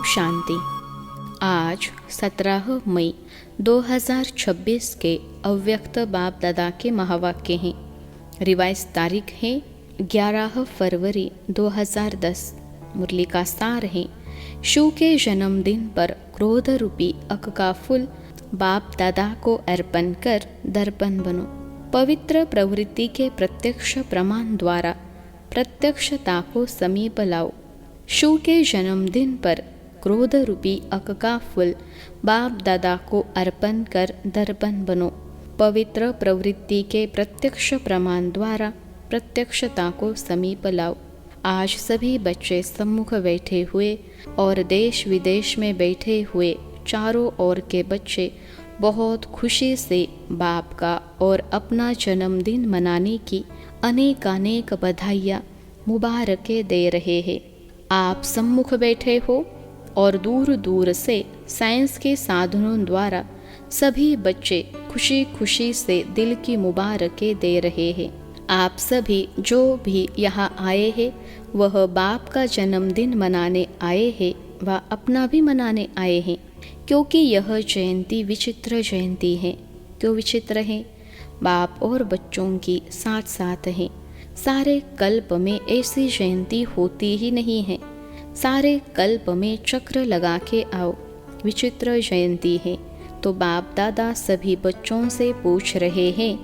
शांति। आज 17 मई 2026 के अव्यक्त बाप दादा के महावाक्य हैं। रिवाइज तारीख है 11 फरवरी 2010। मुरली का सार है, शिव के जन्मदिन पर क्रोध रूपी अक का फूल बाप दादा को अर्पण कर दर्पण बनो। पवित्र प्रवृत्ति के प्रत्यक्ष प्रमाण द्वारा प्रत्यक्षता को समीप लाओ। शिव के जन्मदिन पर क्रोध रूपी अक का फूल बाप दादा को अर्पण कर दर्पण बनो। पवित्र प्रवृत्ति के प्रत्यक्ष प्रमाण द्वारा प्रत्यक्षता को समीप लाओ। आज सभी बच्चे सम्मुख बैठे हुए और देश विदेश में बैठे हुए चारों ओर के बच्चे बहुत खुशी से बाप का और अपना जन्मदिन मनाने की अनेकानेक बधाइयाँ मुबारकें दे रहे हैं। आप सम्मुख बैठे हो और दूर दूर से साइंस के साधनों द्वारा सभी बच्चे खुशी खुशी से दिल की मुबारकें दे रहे हैं। आप सभी जो भी यहाँ आए हैं वह बाप का जन्मदिन मनाने आए हैं व अपना भी मनाने आए हैं, क्योंकि यह जयंती विचित्र जयंती है। क्यों विचित्र है? बाप और बच्चों की साथ साथ है। सारे कल्प में ऐसी जयंती होती ही नहीं है। सारे कल्प में चक्र लगा के आओ, विचित्र जयंती है। तो बाप दादा सभी बच्चों से पूछ रहे हैं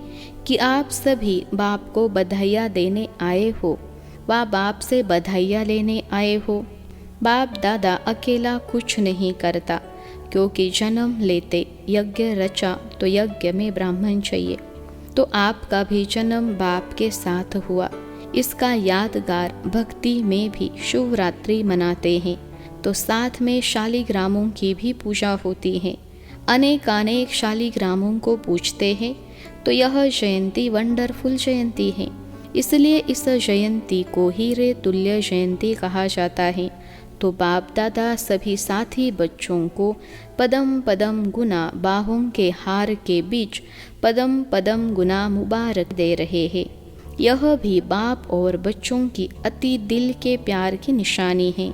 कि आप सभी बाप को बधाइयाँ देने आए हो व बाप से बधाइयाँ लेने आए हो। बाप दादा अकेला कुछ नहीं करता, क्योंकि जन्म लेते यज्ञ रचा तो यज्ञ में ब्राह्मण चाहिए। तो आपका भी जन्म बाप के साथ हुआ। इसका यादगार भक्ति में भी शिवरात्रि मनाते हैं। तो साथ में शालिग्रामों की भी पूजा होती है। अनेकानेक शालिग्रामों को पूजते हैं। तो यह जयंती वंडरफुल जयंती है। इसलिए इस जयंती को हीरे तुल्य जयंती कहा जाता है। तो बाप दादा सभी साथी बच्चों को पदम पदम गुना बाहों के हार के बीच पदम पदम गुना मुबारक दे रहे हैं। यह भी बाप और बच्चों की अति दिल के प्यार की निशानी है।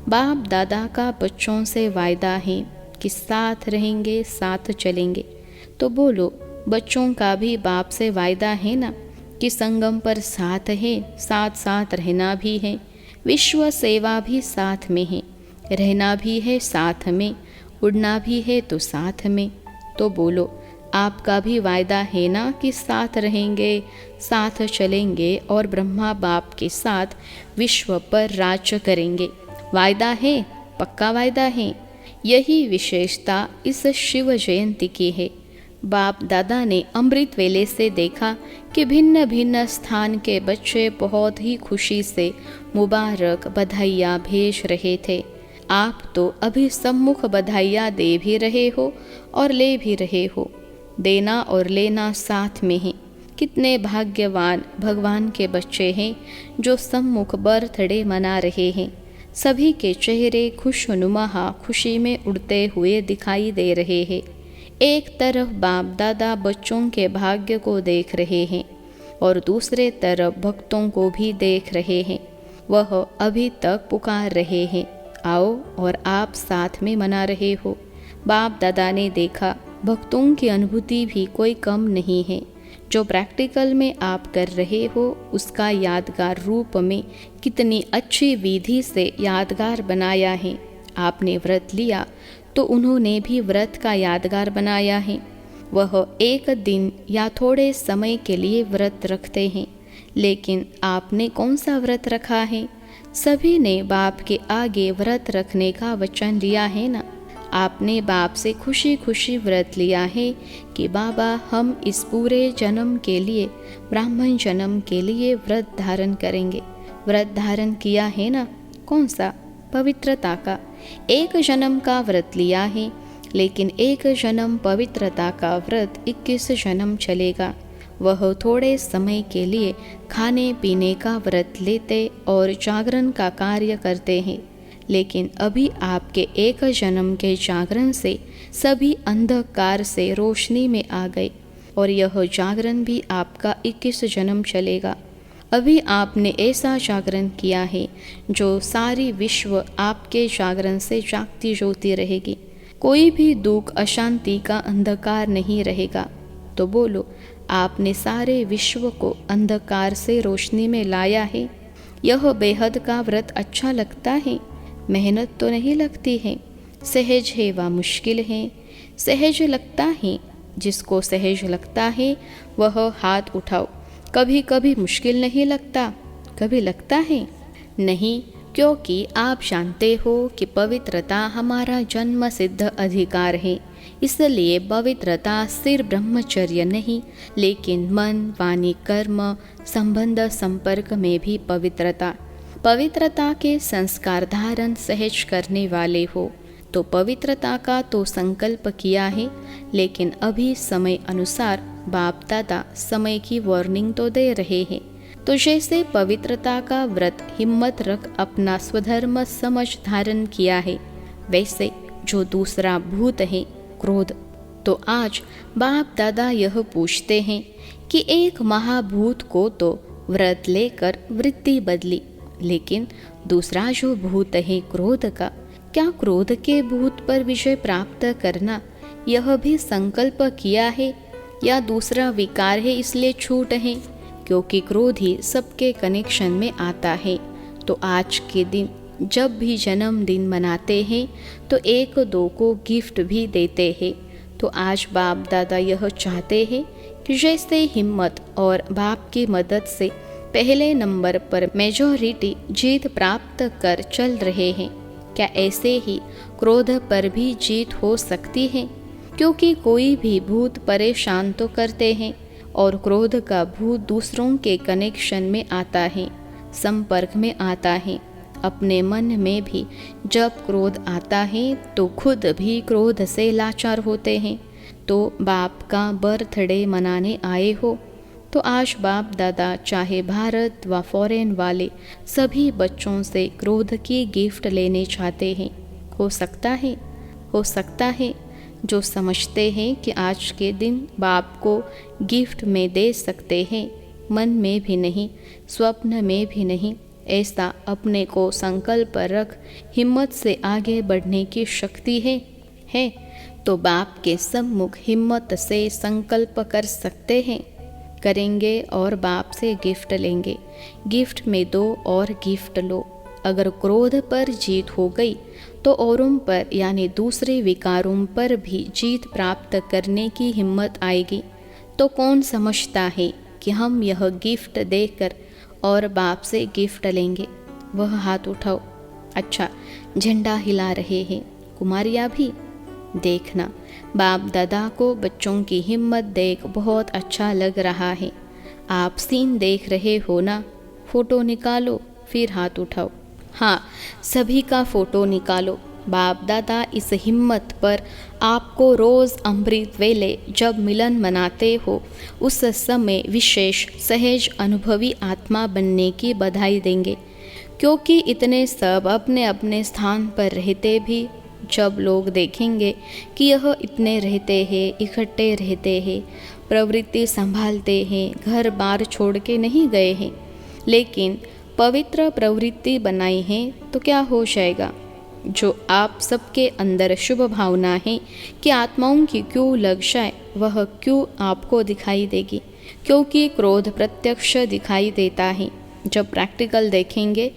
बाप दादा का बच्चों से वायदा है कि साथ रहेंगे, साथ चलेंगे। तो बोलो, बच्चों का भी बाप से वायदा है ना कि संगम पर साथ है, साथ साथ रहना भी है, विश्व सेवा भी साथ में है, रहना भी है साथ में, उड़ना भी है तो साथ में। तो बोलो, आपका भी वायदा है ना कि साथ रहेंगे, साथ चलेंगे और ब्रह्मा बाप के साथ विश्व पर राज्य करेंगे। वायदा है, पक्का वायदा है। यही विशेषता इस शिव जयंती की है। बाप दादा ने अमृत वेले से देखा कि भिन्न भिन्न स्थान के बच्चे बहुत ही खुशी से मुबारक बधाइयाँ भेज रहे थे। आप तो अभी सम्मुख बधाइयाँ दे भी रहे हो और ले भी रहे हो। देना और लेना साथ में है। कितने भाग्यवान भगवान के बच्चे हैं जो सम्मुख बर्थडे मना रहे हैं। सभी के चेहरे खुशनुमा खुशी में उड़ते हुए दिखाई दे रहे हैं। एक तरफ बाप दादा बच्चों के भाग्य को देख रहे हैं और दूसरे तरफ भक्तों को भी देख रहे हैं। वह अभी तक पुकार रहे हैं, आओ, और आप साथ में मना रहे हो। बाप दादा ने देखा भक्तों की अनुभूति भी कोई कम नहीं है। जो प्रैक्टिकल में आप कर रहे हो उसका यादगार रूप में कितनी अच्छी विधि से यादगार बनाया है। आपने व्रत लिया तो उन्होंने भी व्रत का यादगार बनाया है। वह एक दिन या थोड़े समय के लिए व्रत रखते हैं, लेकिन आपने कौन सा व्रत रखा है? सभी ने बाप के आगे व्रत रखने का वचन लिया है ना। आपने बाप से खुशी खुशी व्रत लिया है कि बाबा हम इस पूरे जन्म के लिए, ब्राह्मण जन्म के लिए व्रत धारण करेंगे। व्रत धारण किया है ना? कौन सा? पवित्रता का। एक जन्म का व्रत लिया है, लेकिन एक जन्म पवित्रता का व्रत 21 जन्म चलेगा। वह थोड़े समय के लिए खाने पीने का व्रत लेते और जागरण का कार्य करते हैं, लेकिन अभी आपके एक जन्म के जागरण से सभी अंधकार से रोशनी में आ गए और यह जागरण भी आपका 21 जन्म चलेगा। अभी आपने ऐसा जागरण किया है जो सारी विश्व आपके जागरण से जागती ज्योति रहेगी। कोई भी दुख अशांति का अंधकार नहीं रहेगा। तो बोलो, आपने सारे विश्व को अंधकार से रोशनी में लाया है। यह बेहद का व्रत अच्छा लगता है? मेहनत तो नहीं लगती है। सहज है व मुश्किल है? सहज लगता है। जिसको सहज लगता है वह हाथ उठाओ। कभी कभी मुश्किल नहीं लगता? कभी लगता है? नहीं, क्योंकि आप जानते हो कि पवित्रता हमारा जन्म सिद्ध अधिकार है। इसलिए पवित्रता सिर्फ ब्रह्मचर्य नहीं, लेकिन मन, वाणी, कर्म, संबंध, संपर्क में भी पवित्रता। पवित्रता के संस्कार धारण सहज करने वाले हो। तो पवित्रता का तो संकल्प किया है, लेकिन अभी समय अनुसार बाप दादा समय की वार्निंग तो दे रहे हैं। तो जैसे पवित्रता का व्रत हिम्मत रख अपना स्वधर्म समझ धारण किया है, वैसे जो दूसरा भूत है क्रोध, तो आज बाप दादा यह पूछते हैं कि एक महाभूत को तो व्रत लेकर वृत्ति बदली, लेकिन दूसरा जो भूत है क्रोध का, क्या क्रोध के भूत पर विजय प्राप्त करना यह भी संकल्प किया है, या दूसरा विकार है इसलिए छूट है? क्योंकि क्रोध ही सबके कनेक्शन में आता है। तो आज के दिन जब भी जन्मदिन मनाते हैं तो एक दो को गिफ्ट भी देते हैं। तो आज बाप दादा यह चाहते हैं कि जैसे हिम्मत और बाप की मदद से पहले नंबर पर मेजॉरिटी जीत प्राप्त कर चल रहे हैं, क्या ऐसे ही क्रोध पर भी जीत हो सकती है? क्योंकि कोई भी भूत परेशान तो करते हैं, और क्रोध का भूत दूसरों के कनेक्शन में आता है, संपर्क में आता है। अपने मन में भी जब क्रोध आता है तो खुद भी क्रोध से लाचार होते हैं। तो बाप का बर्थडे मनाने आए हो, तो आज बाप दादा चाहे भारत व फॉरेन वाले सभी बच्चों से क्रोध की गिफ्ट लेने चाहते हैं। हो सकता है, हो सकता है। जो समझते हैं कि आज के दिन बाप को गिफ्ट में दे सकते हैं, मन में भी नहीं, स्वप्न में भी नहीं, ऐसा अपने को संकल्प रख हिम्मत से आगे बढ़ने की शक्ति है तो बाप के सम्मुख हिम्मत से संकल्प कर सकते हैं। करेंगे और बाप से गिफ्ट लेंगे। गिफ्ट में दो और गिफ्ट लो। अगर क्रोध पर जीत हो गई तो औरों पर यानी दूसरे विकारों पर भी जीत प्राप्त करने की हिम्मत आएगी। तो कौन समझता है कि हम यह गिफ्ट देकर और बाप से गिफ्ट लेंगे? वह हाथ उठाओ। अच्छा, झंडा हिला रहे हैं कुमारियाँ भी। देखना, बाप दादा को बच्चों की हिम्मत देख बहुत अच्छा लग रहा है। आप सीन देख रहे हो ना? फोटो निकालो, फिर हाथ उठाओ। हाँ, सभी का फोटो निकालो। बाप दादा इस हिम्मत पर आपको रोज़ अमृत वेले जब मिलन मनाते हो, उस समय विशेष सहज अनुभवी आत्मा बनने की बधाई देंगे। क्योंकि इतने सब अपने अपने स्थान पर रहते भी जब लोग देखेंगे कि यह इतने रहते हैं, इकट्ठे रहते हैं, प्रवृत्ति संभालते हैं, घर बार छोड़ के नहीं गए हैं, लेकिन पवित्र प्रवृत्ति बनाई है, तो क्या हो जाएगा? जो आप सबके अंदर शुभ भावना है कि आत्माओं की क्यों लग जाए, वह क्यों आपको दिखाई देगी? क्योंकि क्रोध प्रत्यक्ष दिखाई देता है। जब प्रैक्टिकल देखेंगे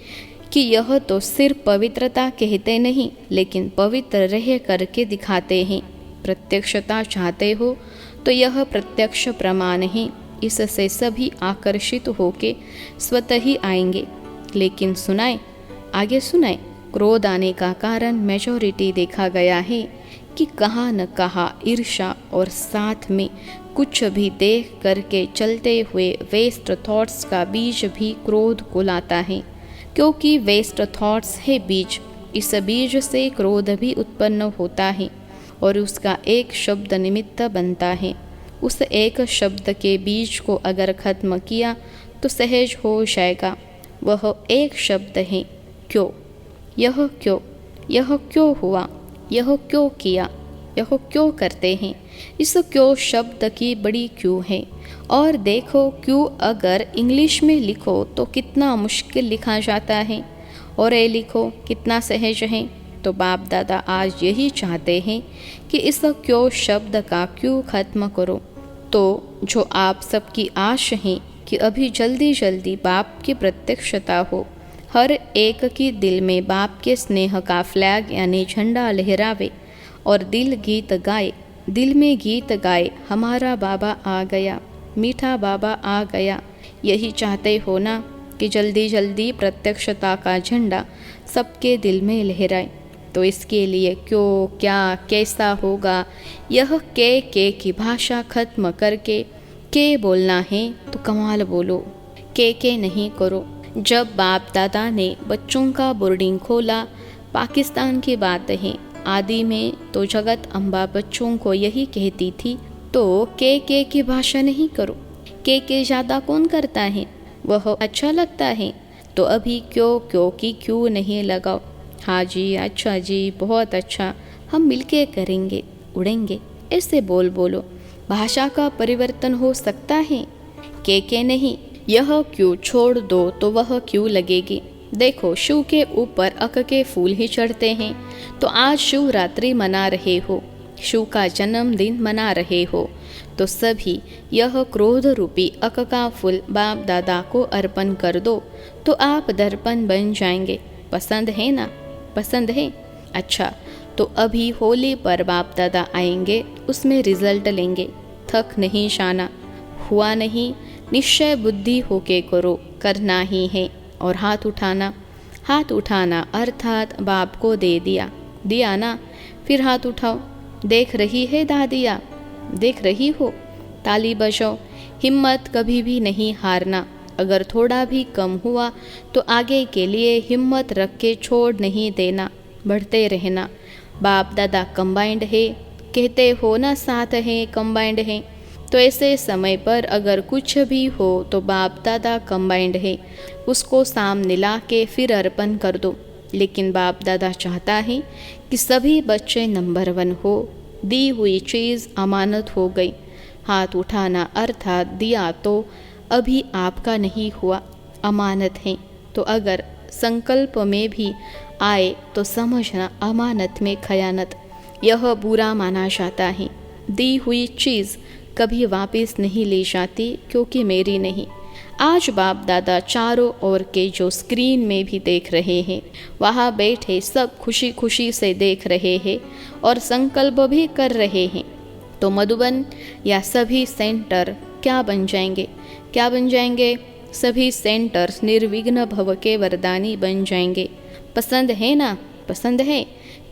कि यह तो सिर्फ पवित्रता कहते नहीं, लेकिन पवित्र रह करके दिखाते हैं। प्रत्यक्षता चाहते हो तो यह प्रत्यक्ष प्रमाण है। इससे सभी आकर्षित होके स्वतः ही आएंगे। लेकिन सुनाए, आगे सुनाए। क्रोध आने का कारण मेजॉरिटी देखा गया है कि कहाँ न कहाँ ईर्ष्या और साथ में कुछ भी देख करके चलते हुए वेस्ट थॉट्स का बीज भी क्रोध को लाता है। क्योंकि वेस्ट थॉट्स है बीज, इस बीज से क्रोध भी उत्पन्न होता है और उसका एक शब्द निमित्त बनता है। उस एक शब्द के बीज को अगर खत्म किया तो सहज हो जाएगा। वह एक शब्द है क्यों। यह क्यों, यह क्यों हुआ, यह क्यों किया, यह क्यों करते हैं? इस क्यों शब्द की बड़ी क्यों है। और देखो क्यों अगर इंग्लिश में लिखो तो कितना मुश्किल लिखा जाता है, और ये लिखो कितना सहज है। तो बाप दादा आज यही चाहते हैं कि इस क्यों शब्द का क्यों खत्म करो। तो जो आप सबकी आश है कि अभी जल्दी जल्दी बाप की प्रत्यक्षता हो, हर एक की दिल में बाप के स्नेह का फ्लैग यानी झंडा लहरावे और दिल गीत गाए, दिल में गीत गाए, हमारा बाबा आ गया, मीठा बाबा आ गया। यही चाहते हो ना कि जल्दी जल्दी प्रत्यक्षता का झंडा सबके दिल में लहराए। तो इसके लिए क्यों, क्या, कैसा होगा, यह के की भाषा खत्म करके के बोलना है तो कमाल बोलो, के नहीं करो। जब बाप दादा ने बच्चों का बोर्डिंग खोला, पाकिस्तान की बात है, आदि में तो जगत अम्बा बच्चों को यही कहती थी, तो के की भाषा नहीं करो। के ज़्यादा कौन करता है, वह अच्छा लगता है। तो अभी क्यों की क्यों नहीं लगाओ। हाँ जी, अच्छा जी, बहुत अच्छा, हम मिलके करेंगे, उड़ेंगे, ऐसे बोलो। भाषा का परिवर्तन हो सकता है, के नहीं। यह क्यों छोड़ दो तो वह क्यों लगेगी। देखो शिव के ऊपर अक के फूल ही चढ़ते हैं। तो आज शिवरात्रि मना रहे हो, शिव का जन्मदिन मना रहे हो, तो सभी यह क्रोध रूपी अक का फूल बाप दादा को अर्पण कर दो, तो आप दर्पण बन जाएंगे। पसंद है ना? पसंद है? अच्छा, तो अभी होली पर बाप दादा आएंगे, उसमें रिजल्ट लेंगे। थक नहीं जाना, हुआ नहीं, निश्चय बुद्धि होके करो, करना ही है। और हाथ उठाना अर्थात बाप को दे दिया ना, फिर हाथ उठाओ। देख रही है दादिया, देख रही हो, ताली बजाओ। हिम्मत कभी भी नहीं हारना, अगर थोड़ा भी कम हुआ तो आगे के लिए हिम्मत रख के छोड़ नहीं देना, बढ़ते रहना। बाप दादा कंबाइंड है, कहते हो ना साथ है, कंबाइंड है। तो ऐसे समय पर अगर कुछ भी हो तो बाप दादा कंबाइंड है, उसको सामने ला के फिर अर्पण कर दो। लेकिन बाप दादा चाहता है कि सभी बच्चे नंबर 1 हो। दी हुई चीज़ अमानत हो गई। हाथ उठाना अर्थात दिया तो अभी आपका नहीं हुआ, अमानत है। तो अगर संकल्प में भी आए तो समझना अमानत में खयानत, यह बुरा माना जाता है। दी हुई चीज़ कभी वापस नहीं ली जाती, क्योंकि मेरी नहीं। आज बाप दादा चारों ओर के जो स्क्रीन में भी देख रहे हैं, वहाँ बैठे सब खुशी खुशी से देख रहे हैं और संकल्प भी कर रहे हैं। तो मधुबन या सभी सेंटर क्या बन जाएंगे? सभी सेंटर्स निर्विघ्न भव के वरदानी बन जाएंगे। पसंद है ना? पसंद है,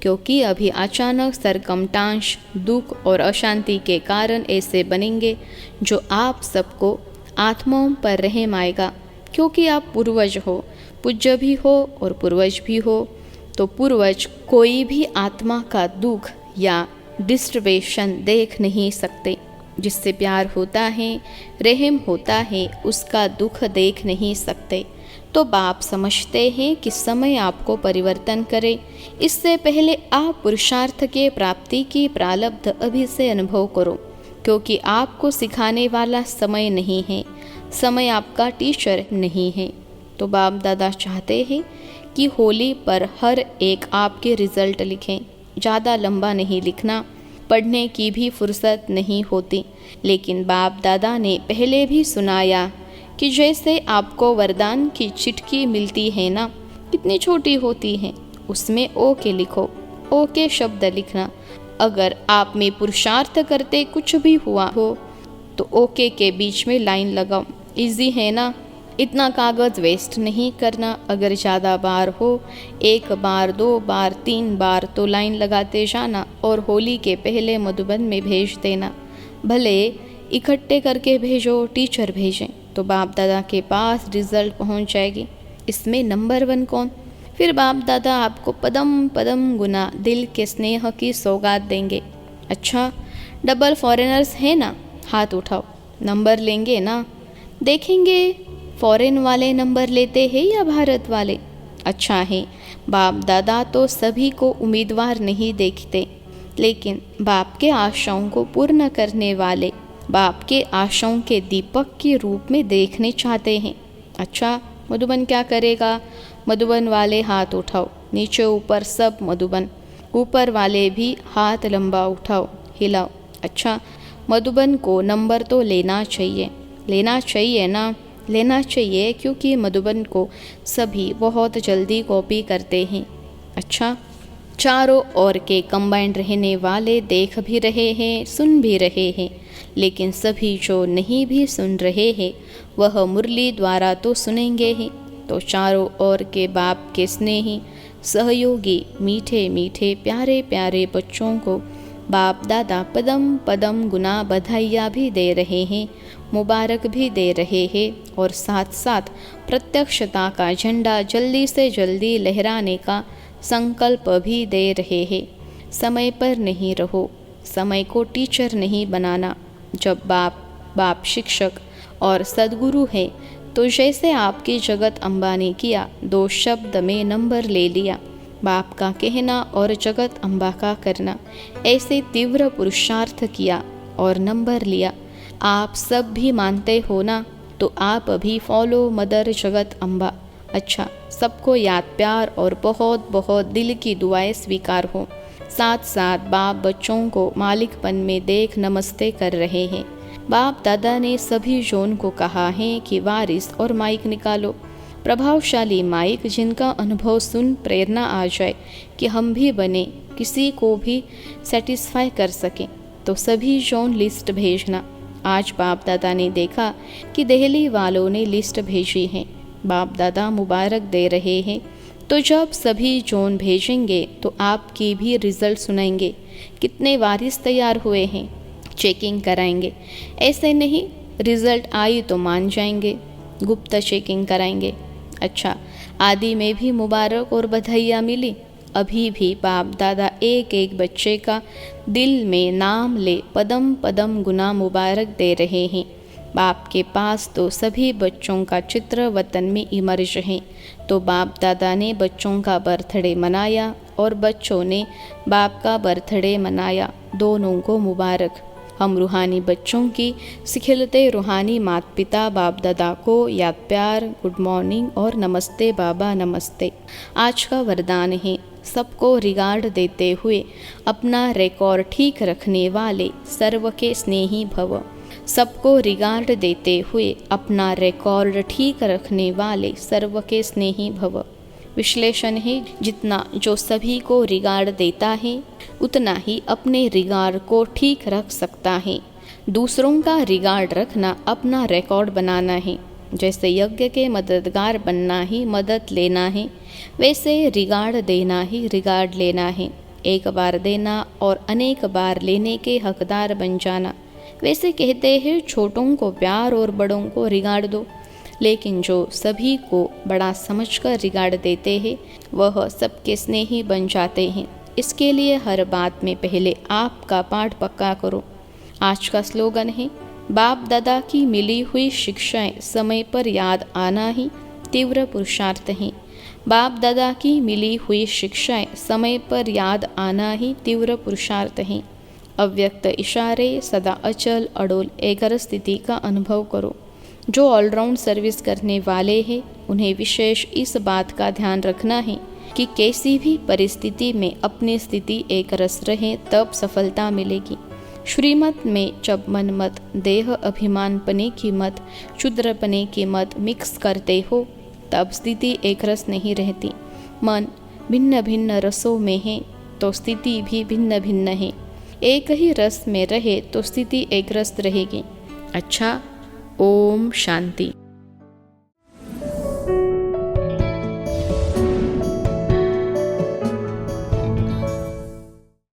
क्योंकि अभी अचानक सरकमटांश, दुख और अशांति के कारण ऐसे बनेंगे जो आप सबको आत्माओं पर रहम आएगा। क्योंकि आप पूर्वज हो, पूज्य भी हो और पूर्वज भी हो। तो पूर्वज कोई भी आत्मा का दुख या डिस्टर्बेशन देख नहीं सकते। जिससे प्यार होता है, रहम होता है, उसका दुख देख नहीं सकते। तो बाप समझते हैं कि समय आपको परिवर्तन करे, इससे पहले आप पुरुषार्थ के प्राप्ति की प्रारब्ध अभी से अनुभव करो। क्योंकि आपको सिखाने वाला समय नहीं है, समय आपका टीचर नहीं है। तो बाप दादा चाहते हैं कि होली पर हर एक आपके रिजल्ट लिखें। ज़्यादा लंबा नहीं लिखना, पढ़ने की भी फुर्सत नहीं होती। लेकिन बाप दादा ने पहले भी सुनाया कि जैसे आपको वरदान की चिट्ठी मिलती है ना, कितनी छोटी होती है, उसमें ओ के लिखो, ओ के शब्द लिखना। अगर आप में पुरुषार्थ करते कुछ भी हुआ हो तो ओके के बीच में लाइन लगाओ। इजी है ना? इतना कागज़ वेस्ट नहीं करना। अगर ज़्यादा बार हो, 1 बार 2 बार 3 बार, तो लाइन लगाते जाना और होली के पहले मधुबन में भेज देना। भले इकट्ठे करके भेजो, टीचर भेजें, तो बाप दादा के पास रिजल्ट पहुंच जाएगी। इसमें नंबर 1 कौन? फिर बाप दादा आपको पदम पदम गुना दिल के स्नेह की सौगात देंगे। अच्छा, डबल फॉरेनर्स है ना? हाथ उठाओ, नंबर लेंगे ना? देखेंगे फॉरेन वाले नंबर लेते हैं या भारत वाले। अच्छा है, बाप दादा तो सभी को उम्मीदवार नहीं देखते, लेकिन बाप के आशाओं को पूर्ण करने वाले बाप के आशाओं के दीपक के रूप में देखने चाहते हैं। अच्छा, मधुबन क्या करेगा? मधुबन वाले हाथ उठाओ, नीचे ऊपर सब मधुबन, ऊपर वाले भी हाथ लंबा उठाओ, हिलाओ। अच्छा, मधुबन को नंबर तो लेना चाहिए, लेना चाहिए ना, लेना चाहिए, क्योंकि मधुबन को सभी बहुत जल्दी कॉपी करते हैं। अच्छा, चारों ओर के कंबाइंड रहने वाले देख भी रहे हैं, सुन भी रहे हैं, लेकिन सभी जो नहीं भी सुन रहे हैं वह मुरली द्वारा तो सुनेंगे ही। तो चारों ओर के बाप के स्नेही सहयोगी मीठे मीठे प्यारे प्यारे बच्चों को बाप दादा पदम पदम गुना बधाइयाँ भी दे रहे हैं, मुबारक भी दे रहे हैं, और साथ साथ प्रत्यक्षता का झंडा जल्दी से जल्दी लहराने का संकल्प भी दे रहे हैं। समय पर नहीं रहो, समय को टीचर नहीं बनाना। जब बाप शिक्षक और सद्गुरु है, तो जैसे आपकी जगत अम्बा ने किया, 2 शब्द में नंबर ले लिया। बाप का कहना और जगत अम्बा का करना, ऐसे तीव्र पुरुषार्थ किया और नंबर लिया। आप सब भी मानते हो ना, तो आप भी फॉलो मदर जगत अम्बा। अच्छा, सबको याद प्यार और बहुत बहुत दिल की दुआएं स्वीकार हो। साथ साथ बाप बच्चों को मालिकपन में देख नमस्ते कर रहे हैं। बाप दादा ने सभी जोन को कहा है कि वारिस और माइक निकालो, प्रभावशाली माइक जिनका अनुभव सुन प्रेरणा आ जाए कि हम भी बने, किसी को भी सेटिस्फाई कर सकें, तो सभी जोन लिस्ट भेजना। आज बाप दादा ने देखा कि दिल्ली वालों ने लिस्ट भेजी है, बाप दादा मुबारक दे रहे हैं। तो जब सभी जोन भेजेंगे तो आपकी भी रिजल्ट सुनाएंगे, कितने वारिस तैयार हुए हैं, चेकिंग कराएंगे। ऐसे नहीं रिजल्ट आई तो मान जाएंगे, गुप्त चेकिंग कराएंगे। अच्छा, आदि में भी मुबारक और बधाइयाँ मिली। अभी भी बाप दादा एक एक बच्चे का दिल में नाम ले पदम पदम गुना मुबारक दे रहे हैं। बाप के पास तो सभी बच्चों का चित्र वतन में इमर्ज है। तो बाप दादा ने बच्चों का बर्थडे मनाया और बच्चों ने बाप का बर्थडे मनाया, दोनों को मुबारक। हम रूहानी बच्चों की सिखिलते रूहानी माता पिता बाप दादा को याद प्यार, गुड मॉर्निंग और नमस्ते बाबा नमस्ते। आज का वरदान है, सबको रिगार्ड देते हुए अपना रिकॉर्ड ठीक रखने वाले सर्व के स्नेही भव। सबको रिगार्ड देते हुए अपना रिकॉर्ड ठीक रखने वाले सर्व के स्नेही भव। विश्लेषण है, जितना जो सभी को रिगार्ड देता है उतना ही अपने रिगार्ड को ठीक रख सकता है। दूसरों का रिगार्ड रखना अपना रिकॉर्ड बनाना है। जैसे यज्ञ के मददगार बनना ही मदद लेना है, वैसे रिगार्ड देना ही रिगार्ड लेना है। एक बार देना और अनेक बार लेने के हकदार बन जाना। वैसे कहते हैं छोटों को प्यार और बड़ों को रिगार्ड दो, लेकिन जो सभी को बड़ा समझकर रिगार्ड देते हैं वह सबके स्नेही बन जाते हैं। इसके लिए हर बात में पहले आपका पाठ पक्का करो। आज का स्लोगन है, बाप दादा की मिली हुई शिक्षाएं समय पर याद आना ही तीव्र पुरुषार्थ है। बाप दादा की मिली हुई शिक्षाएं समय पर याद आना ही तीव्र पुरुषार्थ है। अव्यक्त इशारे सदा अचल अडोल एकर स्थिति का अनुभव करो। जो ऑलराउंड सर्विस करने वाले हैं उन्हें विशेष इस बात का ध्यान रखना है कि कैसी भी परिस्थिति में अपनी स्थिति एक रस रहे, तब सफलता मिलेगी। श्रीमत में जब मन मत, देह अभिमान पने की मत, क्षुद्रपने की मत मिक्स करते हो तब स्थिति एक रस नहीं रहती। मन भिन्न भिन्न रसों में है तो स्थिति भी भिन्न भिन्न है। एक ही रस में रहे तो स्थिति एक रस रहेगी। अच्छा, ओम शांति।